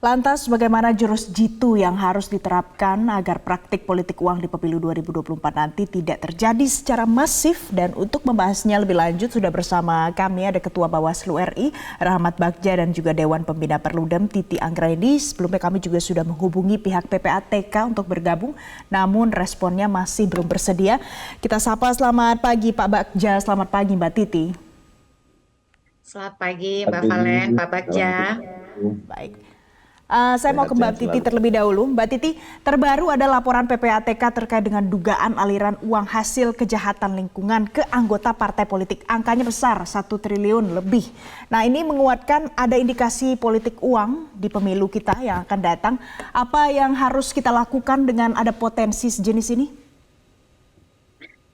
Lantas bagaimana jurus jitu yang harus diterapkan agar praktik politik uang di pemilu 2024 nanti tidak terjadi secara masif? Dan untuk membahasnya lebih lanjut sudah bersama kami ada Ketua Bawaslu RI Rahmat Bagja dan juga Dewan Pembina Perludem Titi Anggraini. Sebelumnya kami juga sudah menghubungi pihak PPATK untuk bergabung, namun responnya masih belum bersedia. Kita sapa, selamat pagi Pak Bagja, selamat pagi Mbak Titi. Selamat pagi Mbak Valen, Pak Bagja. Baik. Saya mau ke Mbak Titi terlebih dahulu. Mbak Titi, terbaru ada laporan PPATK terkait dengan dugaan aliran uang hasil kejahatan lingkungan ke anggota partai politik. Angkanya besar, 1 triliun lebih. Nah, ini menguatkan ada indikasi politik uang di pemilu kita yang akan datang. Apa yang harus kita lakukan dengan ada potensi sejenis ini?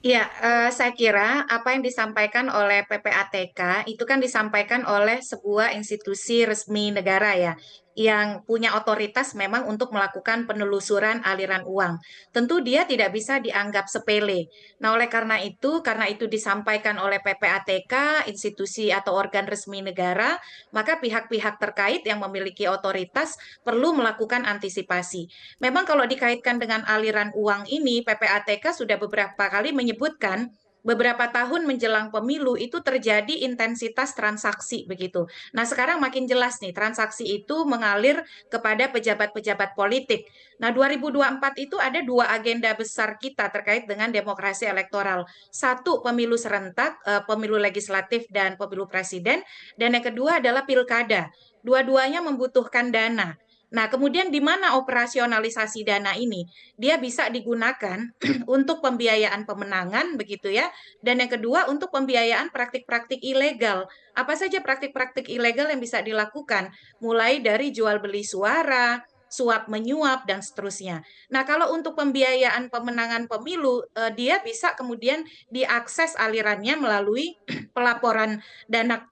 Ya, saya kira apa yang disampaikan oleh PPATK itu kan disampaikan oleh sebuah institusi resmi negara ya, yang punya otoritas memang untuk melakukan penelusuran aliran uang. Tentu dia tidak bisa dianggap sepele. Nah, oleh karena itu disampaikan oleh PPATK, institusi atau organ resmi negara, maka pihak-pihak terkait yang memiliki otoritas perlu melakukan antisipasi. Memang kalau dikaitkan dengan aliran uang ini, PPATK sudah beberapa kali menyebutkan beberapa tahun menjelang pemilu itu terjadi intensitas transaksi begitu. Nah, sekarang makin jelas nih transaksi itu mengalir kepada pejabat-pejabat politik. Nah, 2024 itu ada dua agenda besar kita terkait dengan demokrasi elektoral. Satu, pemilu serentak, pemilu legislatif dan pemilu presiden, dan yang kedua adalah pilkada. Dua-duanya membutuhkan dana. Nah, kemudian di mana operasionalisasi dana ini? Dia bisa digunakan untuk pembiayaan pemenangan, begitu ya. Dan yang kedua, untuk pembiayaan praktik-praktik ilegal. Apa saja praktik-praktik ilegal yang bisa dilakukan? Mulai dari jual beli suara, suap menyuap, dan seterusnya. Nah, kalau untuk pembiayaan pemenangan pemilu, dia bisa kemudian diakses alirannya melalui pelaporan dana,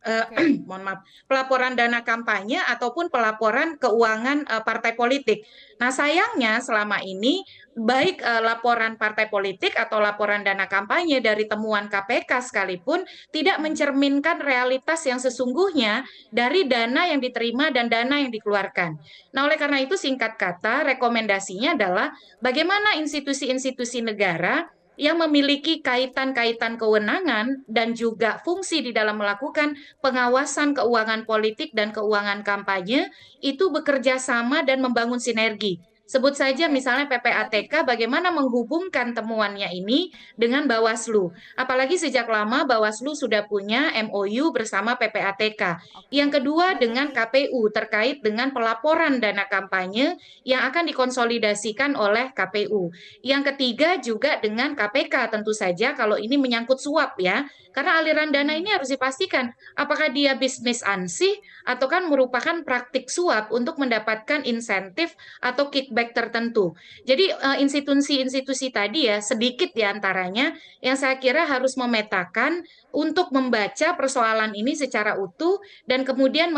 mohon maaf, pelaporan dana kampanye ataupun pelaporan keuangan partai politik. Nah, sayangnya selama ini baik laporan partai politik atau laporan dana kampanye dari temuan KPK sekalipun tidak mencerminkan realitas yang sesungguhnya dari dana yang diterima dan dana yang dikeluarkan. Nah, oleh karena itu singkat kata rekomendasinya adalah bagaimana institusi-institusi negara yang memiliki kaitan-kaitan kewenangan dan juga fungsi di dalam melakukan pengawasan keuangan politik dan keuangan kampanye itu bekerja sama dan membangun sinergi. Sebut saja misalnya PPATK bagaimana menghubungkan temuannya ini dengan Bawaslu. Apalagi sejak lama Bawaslu sudah punya MOU bersama PPATK. Yang kedua dengan KPU terkait dengan pelaporan dana kampanye yang akan dikonsolidasikan oleh KPU. Yang ketiga juga dengan KPK tentu saja kalau ini menyangkut suap ya. Karena aliran dana ini harus dipastikan apakah dia bisnis ansih atau kan merupakan praktik suap untuk mendapatkan insentif atau kickback tertentu. Jadi institusi-institusi tadi ya sedikit diantaranya yang saya kira harus memetakan untuk membaca persoalan ini secara utuh dan kemudian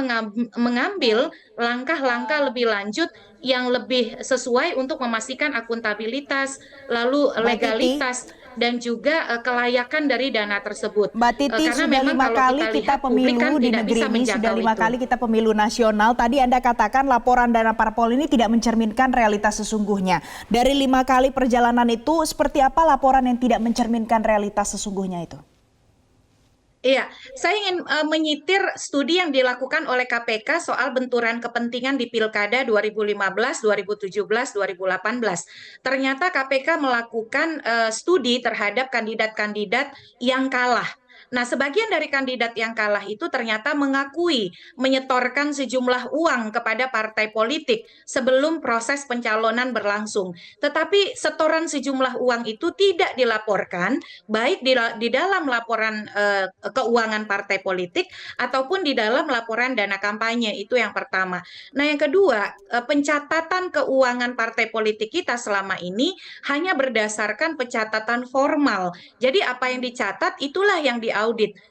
mengambil langkah-langkah lebih lanjut yang lebih sesuai untuk memastikan akuntabilitas, lalu Mbak Titi, legalitas dan juga kelayakan dari dana tersebut. Mbak Titi, Karena sudah memang 5 kalau kali kita kita lihat publik kan pemilu di tidak negeri bisa ini, sudah menjangkau 5 itu. kali kita pemilu nasional. Tadi Anda katakan laporan dana parpol ini tidak mencerminkan realitas sesungguhnya. Dari 5 kali perjalanan itu, seperti apa laporan yang tidak mencerminkan realitas sesungguhnya itu? Iya, saya ingin menyitir studi yang dilakukan oleh KPK soal benturan kepentingan di Pilkada 2015, 2017, 2018. Ternyata KPK melakukan studi terhadap kandidat-kandidat yang kalah. Nah, sebagian dari kandidat yang kalah itu ternyata mengakui menyetorkan sejumlah uang kepada partai politik sebelum proses pencalonan berlangsung. Tetapi setoran sejumlah uang itu tidak dilaporkan baik di dalam laporan keuangan partai politik ataupun di dalam laporan dana kampanye. Itu yang pertama. Nah, yang kedua, pencatatan keuangan partai politik kita selama ini hanya berdasarkan pencatatan formal. Jadi apa yang dicatat itulah yang diaudit.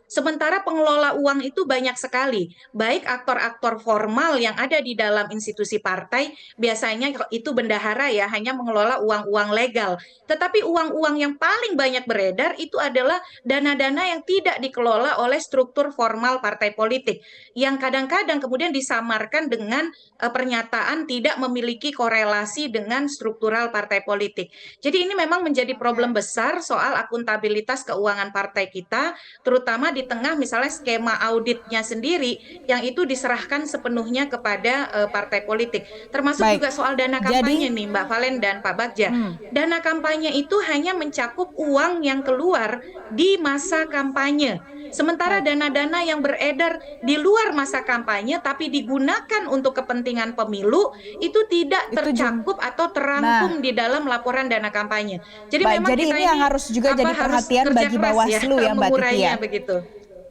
Sementara pengelola uang itu banyak sekali, baik aktor-aktor formal yang ada di dalam institusi partai, biasanya itu bendahara ya, hanya mengelola uang-uang legal. Tetapi uang-uang yang paling banyak beredar itu adalah dana-dana yang tidak dikelola oleh struktur formal partai politik, yang kadang-kadang kemudian disamarkan dengan pernyataan tidak memiliki korelasi dengan struktural partai politik. Jadi ini memang menjadi problem besar soal akuntabilitas keuangan partai kita, terutama di tengah misalnya skema auditnya sendiri yang itu diserahkan sepenuhnya kepada partai politik. Termasuk Baik. juga soal dana Jadi, kampanye nih Mbak Valen dan Pak Bagja. Dana kampanye itu hanya mencakup uang yang keluar di masa kampanye. Sementara baik. dana-dana yang beredar di luar masa kampanye tapi digunakan untuk kepentingan pemilu itu tidak Itu tercakup atau nah, terangkum di dalam laporan dana kampanye. Jadi baik. memang Jadi kita ini yang ini harus juga jadi harus perhatian kerja bagi keras ya Bawaslu ya Mbak Titi ya. mengurainya begitu.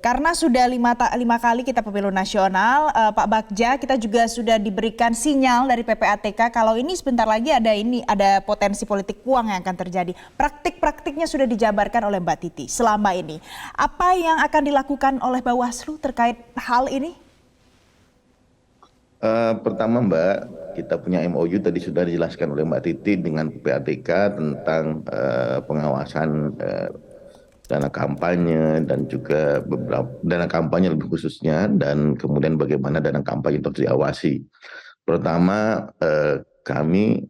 Karena sudah lima kali kita pemilu nasional, Pak Bagja, kita juga sudah diberikan sinyal dari PPATK kalau ini sebentar lagi ada potensi politik uang yang akan terjadi. Praktik-praktiknya sudah dijabarkan oleh Mbak Titi selama ini. Apa yang akan dilakukan oleh Bawaslu terkait hal ini? Pertama Mbak, kita punya MOU tadi sudah dijelaskan oleh Mbak Titi dengan PPATK tentang pengawasan dana kampanye dan juga beberapa dana kampanye lebih khususnya, dan kemudian bagaimana dana kampanye itu harus diawasi. Pertama, kami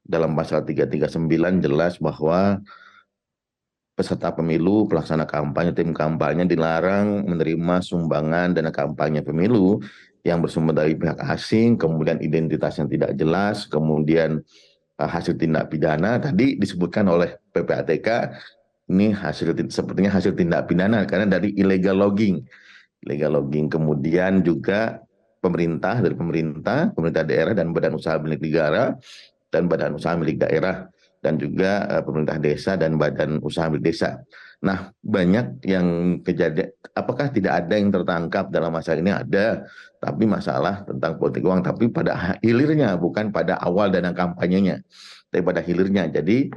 dalam pasal 339 jelas bahwa peserta pemilu, pelaksana kampanye, tim kampanye dilarang menerima sumbangan dana kampanye pemilu yang bersumber dari pihak asing, kemudian identitas yang tidak jelas, kemudian hasil tindak pidana. Tadi disebutkan oleh PPATK, ini sepertinya hasil tindak pidana karena dari illegal logging. Illegal logging, kemudian juga dari pemerintah daerah dan badan usaha milik negara dan badan usaha milik daerah, dan juga pemerintah desa dan badan usaha milik desa. Nah, banyak yang kejadian, apakah tidak ada yang tertangkap dalam masalah ini? Ada, tapi masalah tentang politik uang, tapi pada hilirnya, bukan pada awal dana kampanyenya, tapi pada hilirnya. Jadi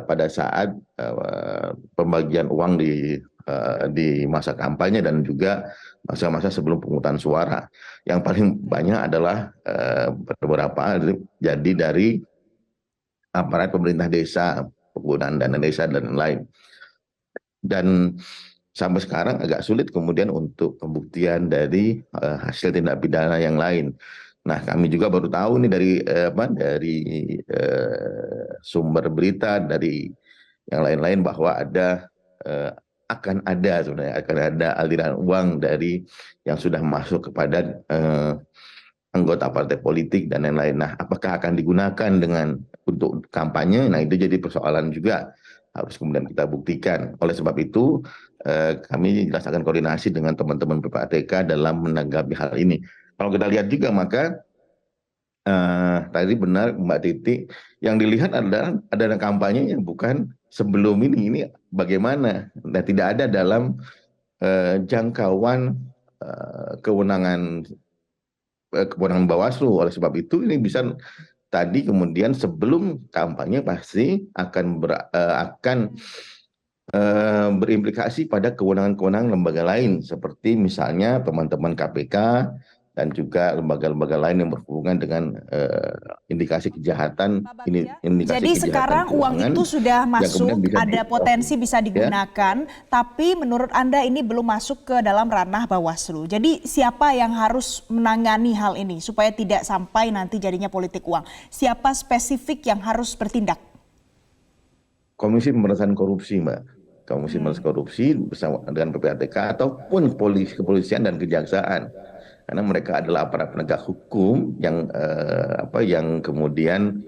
pada saat pembagian uang di masa kampanye dan juga masa-masa sebelum pemungutan suara. Yang paling banyak adalah beberapa jadi dari aparat pemerintah desa, penggunaan dana desa dan lain-lain. Dan sampai sekarang agak sulit kemudian untuk pembuktian dari hasil tindak pidana yang lain. Nah, kami juga baru tahu nih dari sumber berita dari yang lain-lain bahwa akan ada aliran uang dari yang sudah masuk kepada anggota partai politik dan lain-lain. Nah, apakah akan digunakan untuk kampanye? Nah, itu jadi persoalan juga, harus kemudian kita buktikan. Oleh sebab itu, kami jelas akan koordinasi dengan teman-teman PPATK dalam menanggapi hal ini. Kalau kita lihat juga, maka tadi benar Mbak Titi, yang dilihat adalah ada kampanye yang bukan sebelum ini. Ini bagaimana? Nah, tidak ada dalam jangkauan kewenangan Bawaslu. Oleh sebab itu ini bisa tadi kemudian sebelum kampanye pasti akan berimplikasi pada kewenangan-kewenangan lembaga lain, seperti misalnya teman-teman KPK dan juga lembaga-lembaga lain yang berhubungan dengan indikasi kejahatan, Pak Bagja, indikasi jadi kejahatan sekarang uang keuangan itu sudah yang kemudian masuk, bisa ada potensi bisa ya. digunakan, tapi menurut Anda ini belum masuk ke dalam ranah Bawaslu. Jadi siapa yang harus menangani hal ini supaya tidak sampai nanti jadinya politik uang? Siapa spesifik yang harus bertindak? Komisi Pemberantasan Korupsi, Mbak. Komisi Pemberantasan Korupsi bersama dengan PPATK ataupun kepolisian dan kejaksaan. Karena mereka adalah aparat penegak hukum yang kemudian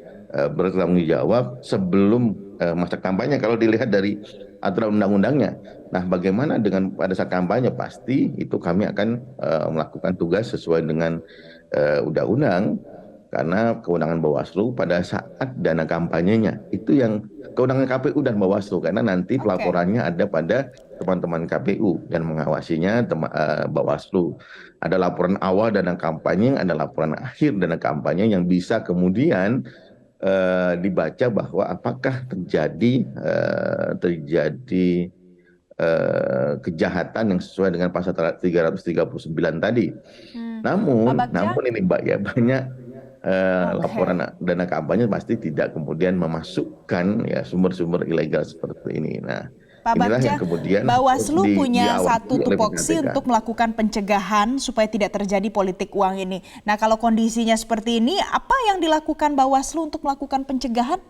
bertanggung jawab sebelum masa kampanye. Kalau dilihat dari aturan undang-undangnya, nah bagaimana dengan pada saat kampanye? Pasti itu kami akan melakukan tugas sesuai dengan undang-undang, karena kewenangan Bawaslu pada saat dana kampanyenya itu yang kewenangan KPU dan Bawaslu, karena nanti pelaporannya ada pada teman-teman KPU dan mengawasinya Bawaslu. Ada laporan awal dana kampanye, ada laporan akhir dana kampanye yang bisa kemudian dibaca bahwa apakah terjadi kejahatan yang sesuai dengan pasal 339 tadi. Pak Bagja? Namun ini Mbak ya, banyak Oke. laporan dana kampanye pasti tidak kemudian memasukkan ya sumber-sumber ilegal seperti ini. Nah, Pak inilah Bagja, yang kemudian harus Bawaslu punya satu diawasi oleh tupoksi PPATK. untuk melakukan pencegahan supaya tidak terjadi politik uang ini. Nah, kalau kondisinya seperti ini, apa yang dilakukan Bawaslu untuk melakukan pencegahan?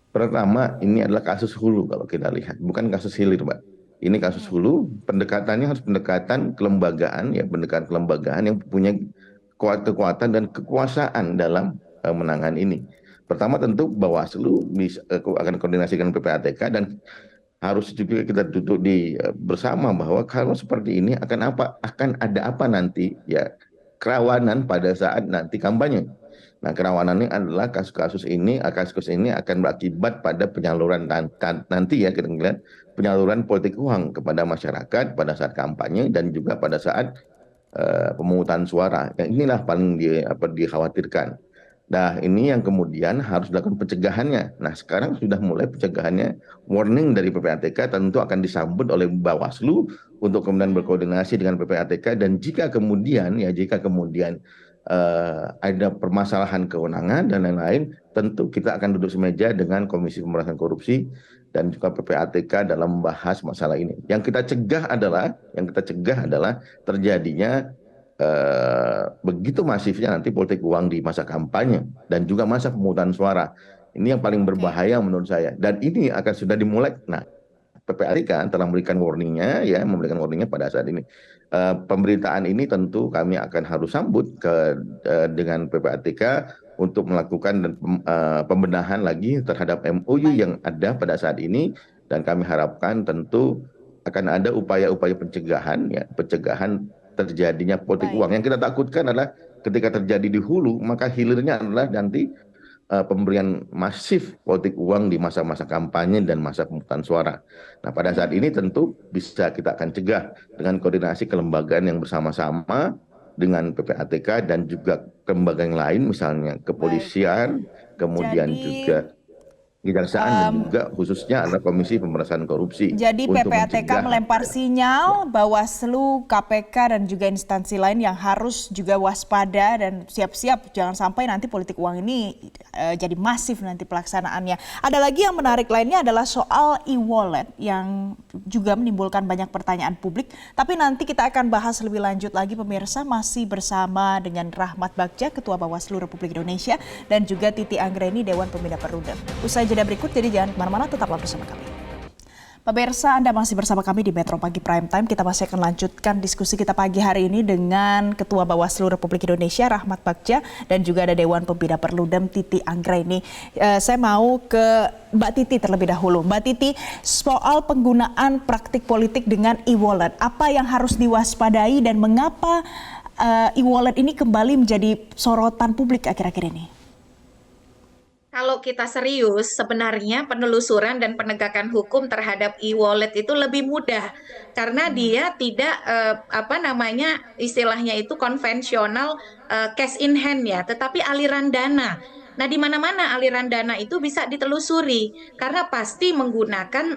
Pertama, ini adalah kasus hulu kalau kita lihat, bukan kasus hilir, Mbak. Ini kasus hulu, pendekatannya harus pendekatan kelembagaan, ya pendekatan kelembagaan yang punya kekuatan dan kekuasaan dalam menangani ini. Pertama tentu Bawaslu akan koordinasi dengan PPATK dan harus juga kita duduk bersama bahwa kalau seperti ini akan ada apa nanti ya kerawanan pada saat nanti kampanye. Nah, kerawanan ini adalah kasus-kasus ini akan berakibat pada penyaluran nanti ya kita lihat penyaluran politik uang kepada masyarakat pada saat kampanye dan juga pada saat pemungutan suara. Yang inilah paling dikhawatirkan. Nah, ini yang kemudian harus dilakukan pencegahannya. Nah, sekarang sudah mulai pencegahannya. Warning dari PPATK tentu akan disambut oleh Bawaslu untuk kemudian berkoordinasi dengan PPATK dan jika kemudian ada permasalahan kewenangan dan lain-lain, tentu kita akan duduk semeja dengan Komisi Pemberantasan Korupsi dan juga PPATK dalam membahas masalah ini. Yang kita cegah adalah terjadinya begitu masifnya nanti politik uang di masa kampanye dan juga masa pemungutan suara. Ini yang paling berbahaya menurut saya. Dan ini akan sudah dimulai. Nah, PPATK telah memberikan warningnya pada saat ini. Pemberitaan ini tentu kami akan harus sambut dengan PPATK untuk melakukan pembenahan lagi terhadap MOU yang ada pada saat ini dan kami harapkan tentu akan ada upaya-upaya pencegahan terjadinya politik uang. Yang kita takutkan adalah ketika terjadi di hulu, maka hilirnya adalah nanti pemberian masif politik uang di masa-masa kampanye dan masa pemungutan suara. Nah, pada saat ini tentu bisa kita akan cegah dengan koordinasi kelembagaan yang bersama-sama dengan PPATK dan juga lembaga yang lain, misalnya kepolisian, kemudian juga kejaksaan dan juga khususnya adalah Komisi Pemberantasan Korupsi. Jadi untuk PPATK mencegah melempar sinyal Bawaslu, KPK dan juga instansi lain yang harus juga waspada dan siap-siap jangan sampai nanti politik uang ini jadi masif nanti pelaksanaannya. Ada lagi yang menarik lainnya adalah soal e-wallet yang juga menimbulkan banyak pertanyaan publik. Tapi nanti kita akan bahas lebih lanjut lagi pemirsa, masih bersama dengan Rahmat Bagja, Ketua Bawaslu Republik Indonesia dan juga Titi Anggreni, Dewan Pembina Perludem. Usai jeda berikut, jadi jangan kemana-mana, tetaplah bersama kami. Pemirsa, Anda masih bersama kami di Metro Pagi Prime Time. Kita masih akan lanjutkan diskusi kita pagi hari ini dengan Ketua Bawaslu Republik Indonesia, Rahmat Bagja, dan juga ada Dewan Pembina Perludem, Titi Anggreni. Saya mau ke Mbak Titi terlebih dahulu. Mbak Titi, soal penggunaan praktik politik dengan e-wallet, apa yang harus diwaspadai dan mengapa e-wallet ini kembali menjadi sorotan publik akhir-akhir ini? Kalau kita serius, sebenarnya penelusuran dan penegakan hukum terhadap e-wallet itu lebih mudah karena dia tidak istilahnya itu konvensional cash in hand ya, tetapi aliran dana. Nah, di mana-mana aliran dana itu bisa ditelusuri karena pasti menggunakan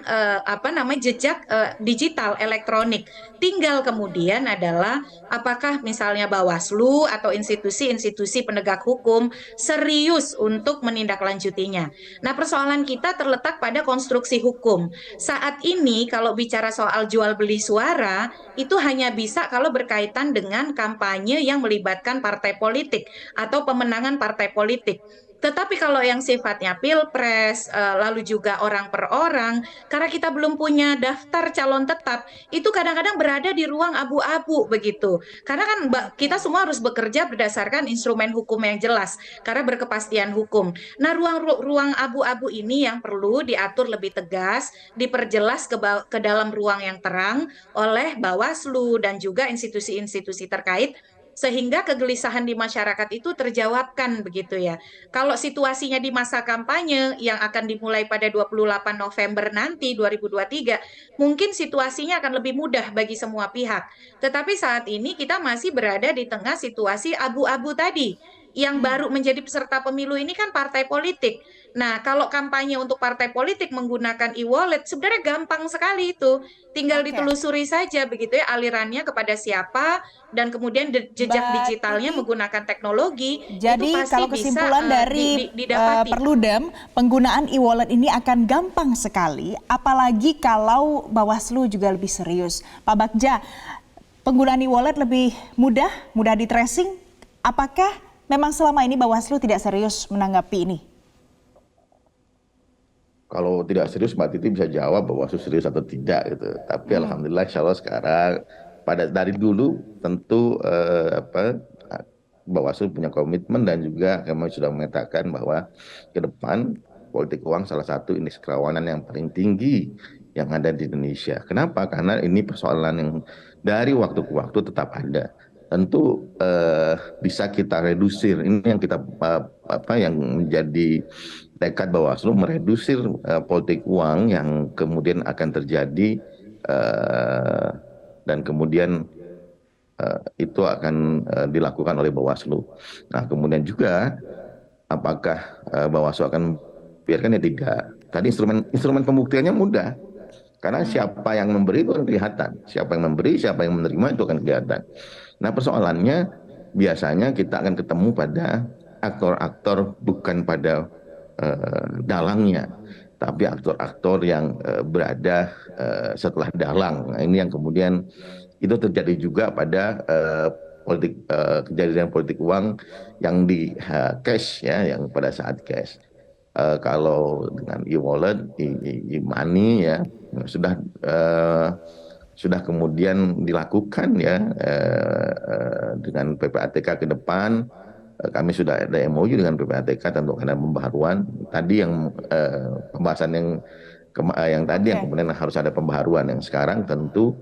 jejak digital elektronik. Tinggal kemudian adalah apakah misalnya Bawaslu atau institusi-institusi penegak hukum serius untuk menindaklanjutinya. Nah, persoalan kita terletak pada konstruksi hukum. Saat ini kalau bicara soal jual beli suara, itu hanya bisa kalau berkaitan dengan kampanye yang melibatkan partai politik atau pemenangan partai politik. Tetapi kalau yang sifatnya pilpres, lalu juga orang per orang, karena kita belum punya daftar calon tetap, itu kadang-kadang berada di ruang abu-abu begitu. Karena kan kita semua harus bekerja berdasarkan instrumen hukum yang jelas, karena berkepastian hukum. Nah, ruang abu-abu ini yang perlu diatur lebih tegas, diperjelas ke dalam ruang yang terang oleh Bawaslu dan juga institusi-institusi terkait, sehingga kegelisahan di masyarakat itu terjawabkan begitu ya. Kalau situasinya di masa kampanye yang akan dimulai pada 28 November nanti 2023, mungkin situasinya akan lebih mudah bagi semua pihak. Tetapi saat ini kita masih berada di tengah situasi abu-abu tadi. Yang baru menjadi peserta pemilu ini kan partai politik. Nah, kalau kampanye untuk partai politik menggunakan e-wallet, sebenarnya gampang sekali itu. Tinggal Oke, ditelusuri saja begitu ya alirannya kepada siapa, dan kemudian jejak Mbak digitalnya Titi. menggunakan teknologi, itu Jadi pasti kalau bisa kesimpulan dari didapati. Perludem, penggunaan e-wallet ini akan gampang sekali, apalagi kalau Bawaslu juga lebih serius. Pak Bagja, penggunaan e-wallet lebih mudah, mudah di tracing. Apakah memang selama ini Bawaslu tidak serius menanggapi ini? Kalau tidak serius Mbak Titi bisa jawab bahwa serius atau tidak gitu. Tapi alhamdulillah insya Allah sekarang dari dulu tentu Bawaslu punya komitmen dan juga kami sudah mengatakan bahwa ke depan politik uang salah satu indeks kerawanan yang paling tinggi yang ada di Indonesia. Kenapa? Karena ini persoalan yang dari waktu ke waktu tetap ada. Tentu bisa kita redusir. Ini yang kita yang menjadi tekad Bawaslu meredusir politik uang yang kemudian akan terjadi dan kemudian itu akan dilakukan oleh Bawaslu. Nah, kemudian juga apakah Bawaslu akan biarkan ya tidak. Tadi instrumen pembuktiannya mudah. Karena siapa yang memberi itu akan kelihatan. Siapa yang memberi, siapa yang menerima itu akan kelihatan. Nah, persoalannya biasanya kita akan ketemu pada aktor-aktor bukan pada dalangnya, tapi aktor-aktor yang berada setelah dalang. Nah, ini yang kemudian itu terjadi juga pada kejadian politik uang yang di cash ya, yang pada saat cash. Kalau dengan e-wallet, e-money ya sudah kemudian dilakukan ya dengan PPATK ke depan. Kami sudah ada MOU dengan PPATK tentu ada pembaharuan. Tadi yang pembahasan yang tadi yang kemudian harus ada pembaharuan, yang sekarang tentu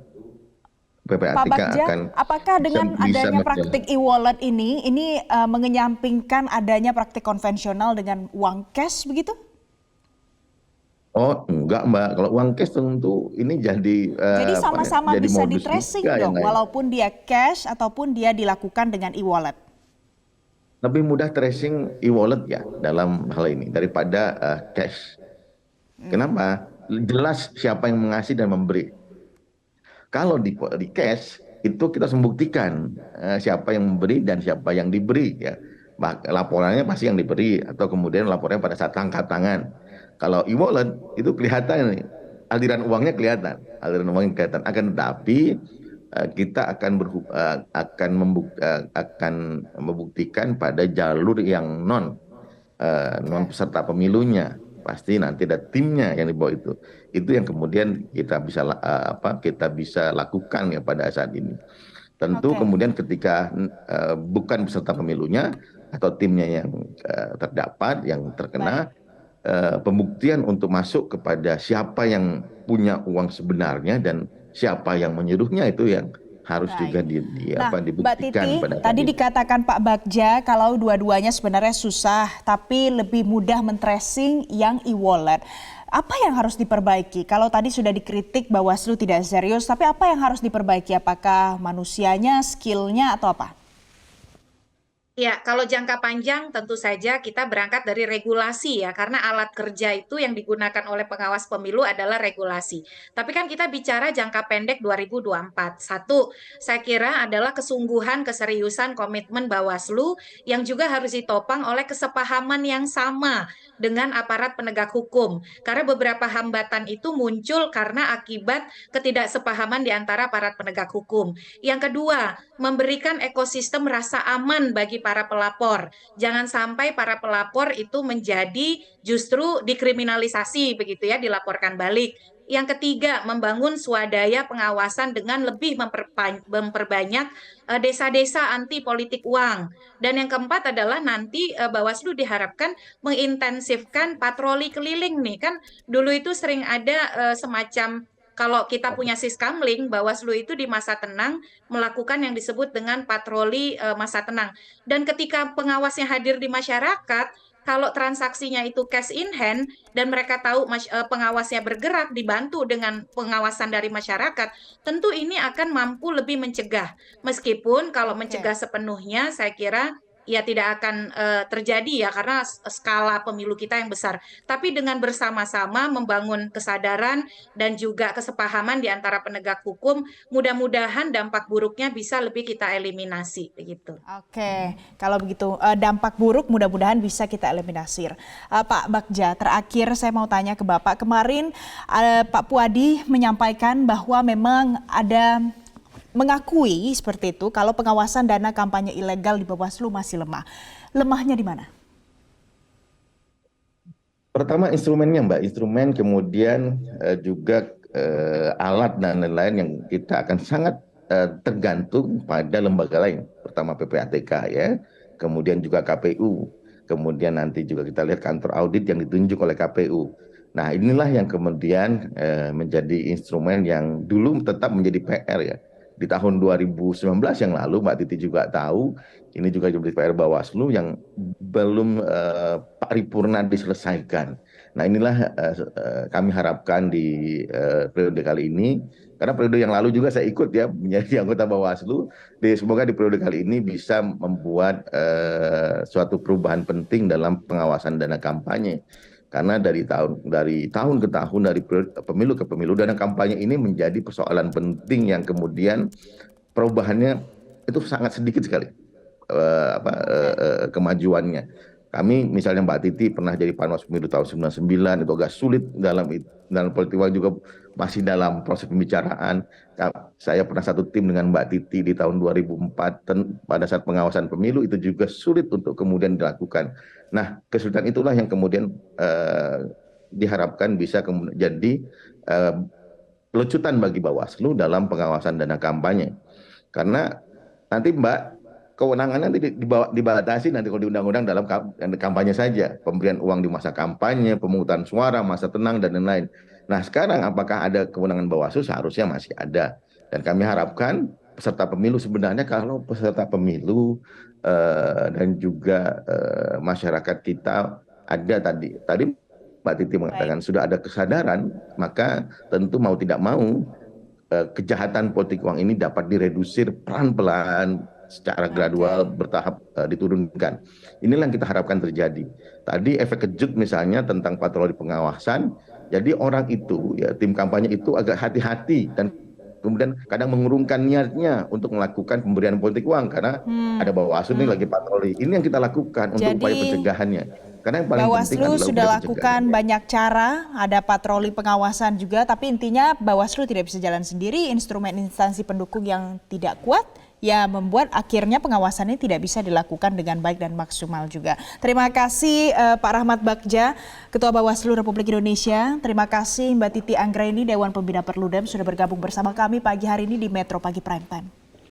Pak PPATK Bagja, akan apakah dengan bisa adanya praktik e-wallet ini mengenyampingkan adanya praktik konvensional dengan uang cash begitu? Oh enggak Mbak, kalau uang cash tentu ini jadi Jadi sama-sama jadi bisa modus di-tracing juga yang dong, lain. walaupun dia cash ataupun dia dilakukan dengan e-wallet. Lebih mudah tracing e-wallet ya dalam hal ini daripada cash. Kenapa? Jelas siapa yang mengasih dan memberi. Kalau di cash itu kita harus membuktikan siapa yang memberi dan siapa yang diberi ya. Laporannya pasti yang diberi atau kemudian laporannya pada saat tangkap tangan. Kalau e-wallet itu kelihatan nih, aliran uangnya kelihatan, akan tetapi kita akan membuktikan pada jalur yang non peserta pemilunya. Pasti nanti ada timnya yang dibawa itu yang kemudian kita bisa lakukan ya pada saat ini. Tentu kemudian ketika bukan peserta pemilunya atau timnya yang terdapat yang terkena, pembuktian untuk masuk kepada siapa yang punya uang sebenarnya dan siapa yang menyuruhnya itu yang harus juga Mbak dibuktikan Titi, pada tadi dikatakan Pak Bagja kalau dua-duanya sebenarnya susah, tapi lebih mudah men-tracing yang e-wallet. Apa yang harus diperbaiki? Kalau tadi sudah dikritik Bawaslu tidak serius, tapi apa yang harus diperbaiki? Apakah manusianya, skillnya, atau apa? Ya, kalau jangka panjang tentu saja kita berangkat dari regulasi ya, karena alat kerja itu yang digunakan oleh pengawas pemilu adalah regulasi. Tapi kan kita bicara jangka pendek 2024. Satu, saya kira adalah kesungguhan, keseriusan, komitmen Bawaslu yang juga harus ditopang oleh kesepahaman yang sama dengan aparat penegak hukum. Karena beberapa hambatan itu muncul karena akibat ketidaksepahaman di antara aparat penegak hukum. Yang kedua, memberikan ekosistem rasa aman bagi para pelapor. Jangan sampai para pelapor itu menjadi justru dikriminalisasi begitu ya, dilaporkan balik. Yang ketiga, membangun swadaya pengawasan dengan lebih memperbanyak desa-desa anti politik uang. Dan yang keempat adalah nanti Bawaslu diharapkan mengintensifkan patroli keliling nih. Kan dulu itu sering ada semacam kalau kita punya Siskamling, Bawaslu itu di masa tenang melakukan yang disebut dengan patroli masa tenang. Dan ketika pengawasnya hadir di masyarakat, kalau transaksinya itu cash in hand dan mereka tahu pengawasnya bergerak dibantu dengan pengawasan dari masyarakat, tentu ini akan mampu lebih mencegah. Meskipun kalau mencegah sepenuhnya, saya kira ya tidak akan terjadi ya karena skala pemilu kita yang besar. Tapi dengan bersama-sama membangun kesadaran dan juga kesepahaman di antara penegak hukum, mudah-mudahan dampak buruknya bisa lebih kita eliminasi begitu. Oke, kalau begitu dampak buruk mudah-mudahan bisa kita eliminasi. Pak Bagja, terakhir saya mau tanya ke Bapak. Kemarin Pak Puadi menyampaikan bahwa memang ada mengakui seperti itu kalau pengawasan dana kampanye ilegal di Bawaslu masih lemah. Lemahnya di mana? Pertama instrumennya Mbak, instrumen kemudian juga alat dan lain-lain yang kita akan sangat tergantung pada lembaga lain. Pertama PPATK ya, kemudian juga KPU, kemudian nanti juga kita lihat kantor audit yang ditunjuk oleh KPU. Nah inilah yang kemudian menjadi instrumen yang dulu tetap menjadi PR ya. Di tahun 2019 yang lalu Mbak Titi juga tahu, ini juga jadi PR Bawaslu yang belum paripurna diselesaikan. Nah inilah kami harapkan di periode kali ini, karena periode yang lalu juga saya ikut ya menjadi anggota Bawaslu. Semoga di periode kali ini bisa membuat suatu perubahan penting dalam pengawasan dana kampanye. Karena dari tahun ke tahun, dari pemilu ke pemilu, dana kampanye ini menjadi persoalan penting yang kemudian perubahannya itu sangat sedikit sekali kemajuannya. Kami misalnya Mbak Titi pernah jadi Panwas Pemilu tahun 99, itu agak sulit dalam politik uang juga masih dalam proses pembicaraan. Saya pernah satu tim dengan Mbak Titi di tahun 2004 pada saat pengawasan pemilu itu juga sulit untuk kemudian dilakukan. Nah, kesulitan itulah yang kemudian diharapkan bisa jadi lecutan bagi Bawaslu dalam pengawasan dana kampanye. Karena nanti Mbak, kewenangannya nanti dibatasi nanti kalau di undang-undang dalam kampanye saja. Pemberian uang di masa kampanye, pemungutan suara, masa tenang, dan lain-lain. Nah sekarang apakah ada kewenangan Bawaslu? Seharusnya masih ada. Dan kami harapkan peserta pemilu sebenarnya kalau peserta pemilu dan juga masyarakat kita ada tadi Mbak Titi mengatakan sudah ada kesadaran, maka tentu mau tidak mau kejahatan politik uang ini dapat diredusir pelan-pelan secara gradual bertahap diturunkan. Inilah yang kita harapkan terjadi. Tadi efek kejut misalnya tentang patroli pengawasan, jadi orang itu ya tim kampanye itu agak hati-hati dan kemudian kadang mengurungkan niatnya untuk melakukan pemberian politik uang karena ada Bawaslu ini lagi patroli. Ini yang kita lakukan untuk upaya pencegahannya. Karena yang paling penting Bawaslu adalah sudah lakukan banyak cara, ada patroli pengawasan juga, tapi intinya Bawaslu tidak bisa jalan sendiri, instrumen instansi pendukung yang tidak kuat, ya membuat akhirnya pengawasannya tidak bisa dilakukan dengan baik dan maksimal juga. Terima kasih Pak Rahmat Bagja, Ketua Bawaslu Republik Indonesia. Terima kasih Mbak Titi Anggraini, Dewan Pembina Perludem sudah bergabung bersama kami pagi hari ini di Metro Pagi Prime Time.